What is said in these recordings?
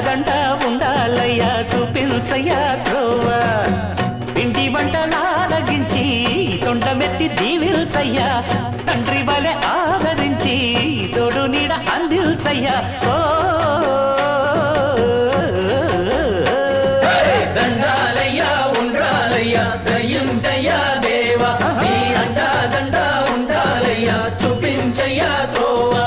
దండ ఉండాలయ్యా చూపించయ్యా త్రోవ పిండి వంటలారగించి తొండమెత్తి దీవిల్చయ్యా తండ్రి వలె ఆదరించి తోడు నీడ అందిల్చయ్యా ఓ దండాలయ్యా ఉండాలయ్యా దయించయ్యా దేవా నీ అండా దండ ఉండాలయ్యా చూపించయ్యా త్రోవా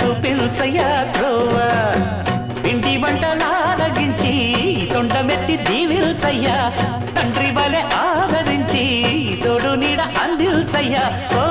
చూపించయ్యా త్రోవ పిండి వంటలారగించి తొండమెత్తి దీవిల్చయ్యా తండ్రి వలె ఆదరించి తోడు నీడ అందిల్చయ్యా ఓ